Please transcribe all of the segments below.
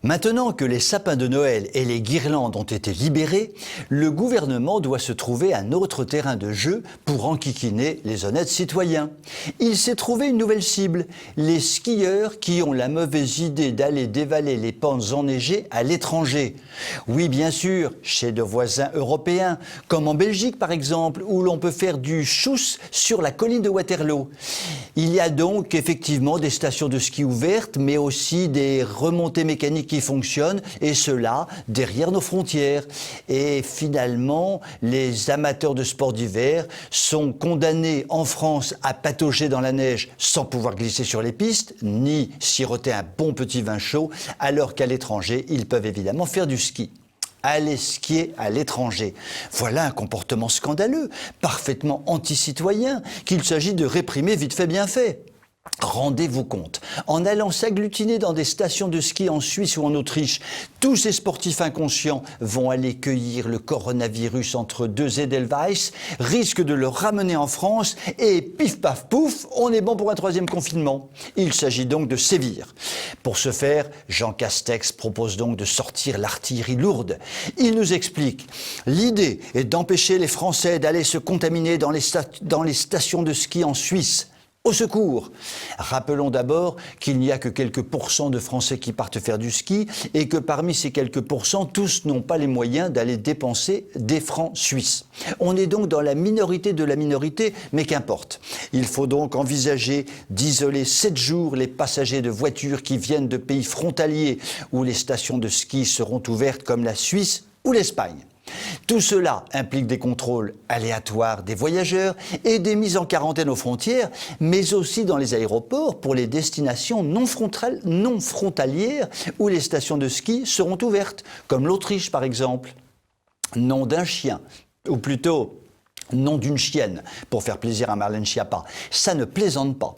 Maintenant que les sapins de Noël et les guirlandes ont été libérés, le gouvernement doit se trouver un autre terrain de jeu pour enquiquiner les honnêtes citoyens. Il s'est trouvé une nouvelle cible, les skieurs qui ont la mauvaise idée d'aller dévaler les pentes enneigées à l'étranger. Oui, bien sûr, chez de voisins européens, comme en Belgique par exemple, où l'on peut faire du chousse sur la colline de Waterloo. Il y a donc effectivement des stations de ski ouvertes, mais aussi des remontées mécaniques qui fonctionnent, et cela derrière nos frontières. Et finalement, les amateurs de sport d'hiver sont condamnés en France à patauger dans la neige sans pouvoir glisser sur les pistes, ni siroter un bon petit vin chaud, alors qu'à l'étranger, ils peuvent évidemment faire du ski. Aller skier à l'étranger. Voilà un comportement scandaleux, parfaitement anti-citoyen, qu'il s'agit de réprimer vite fait bien fait. Rendez-vous compte, en allant s'agglutiner dans des stations de ski en Suisse ou en Autriche, tous ces sportifs inconscients vont aller cueillir le coronavirus entre deux Edelweiss, risquent de le ramener en France et pif paf pouf, on est bon pour un troisième confinement. Il s'agit donc de sévir. Pour ce faire, Jean Castex propose donc de sortir l'artillerie lourde. Il nous explique, l'idée est d'empêcher les Français d'aller se contaminer dans les stations de ski en Suisse. Au secours! Rappelons d'abord qu'il n'y a que quelques pourcents de Français qui partent faire du ski et que parmi ces quelques pourcents, tous n'ont pas les moyens d'aller dépenser des francs suisses. On est donc dans la minorité de la minorité, mais qu'importe. Il faut donc envisager d'isoler 7 jours les passagers de voitures qui viennent de pays frontaliers où les stations de ski seront ouvertes comme la Suisse ou l'Espagne. Tout cela implique des contrôles aléatoires des voyageurs et des mises en quarantaine aux frontières, mais aussi dans les aéroports pour les destinations non frontalières où les stations de ski seront ouvertes, comme l'Autriche par exemple. Nom d'un chien, ou plutôt nom d'une chienne, pour faire plaisir à Marlène Schiappa. Ça ne plaisante pas.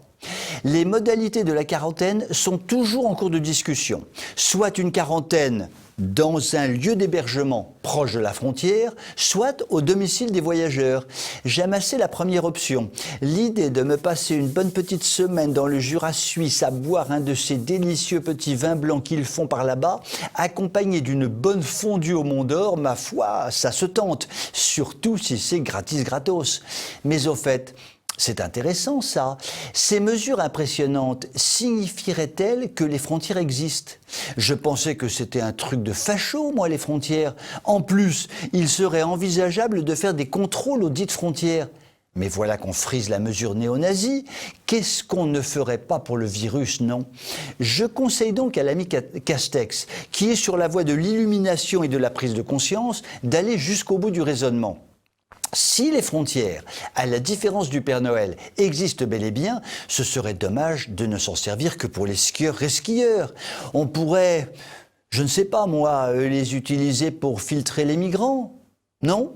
Les modalités de la quarantaine sont toujours en cours de discussion. Soit une quarantaine dans un lieu d'hébergement proche de la frontière, soit au domicile des voyageurs. J'aime assez la première option. L'idée de me passer une bonne petite semaine dans le Jura suisse à boire un de ces délicieux petits vins blancs qu'ils font par là-bas, accompagné d'une bonne fondue au Mont d'Or, ma foi, ça se tente, surtout si c'est gratis gratos. Mais au fait, c'est intéressant ça. Ces mesures impressionnantes signifieraient-elles que les frontières existent? Je pensais que c'était un truc de facho, moi, les frontières. En plus, il serait envisageable de faire des contrôles aux dites frontières. Mais voilà qu'on frise la mesure néo-nazie. Qu'est-ce qu'on ne ferait pas pour le virus, non? Je conseille donc à l'ami Castex, qui est sur la voie de l'illumination et de la prise de conscience, d'aller jusqu'au bout du raisonnement. Si les frontières, à la différence du Père Noël, existent bel et bien, ce serait dommage de ne s'en servir que pour les skieurs et skieurs. On pourrait, je ne sais pas moi, les utiliser pour filtrer les migrants, non?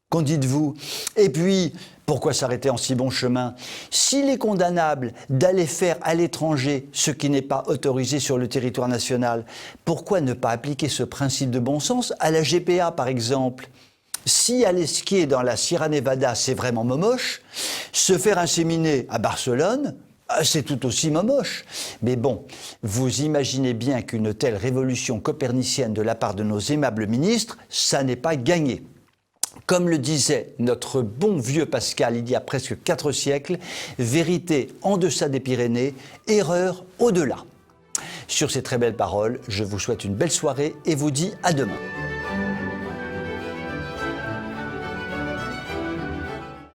Qu'en dites-vous? Et puis, pourquoi s'arrêter en si bon chemin? S'il est condamnable d'aller faire à l'étranger ce qui n'est pas autorisé sur le territoire national, pourquoi ne pas appliquer ce principe de bon sens à la GPA par exemple? Si aller skier dans la Sierra Nevada, c'est vraiment momoche, se faire inséminer à Barcelone, c'est tout aussi momoche. Mais bon, vous imaginez bien qu'une telle révolution copernicienne de la part de nos aimables ministres, ça n'est pas gagné. Comme le disait notre bon vieux Pascal il y a presque 4 siècles, vérité en deçà des Pyrénées, erreur au-delà. Sur ces très belles paroles, je vous souhaite une belle soirée et vous dis à demain.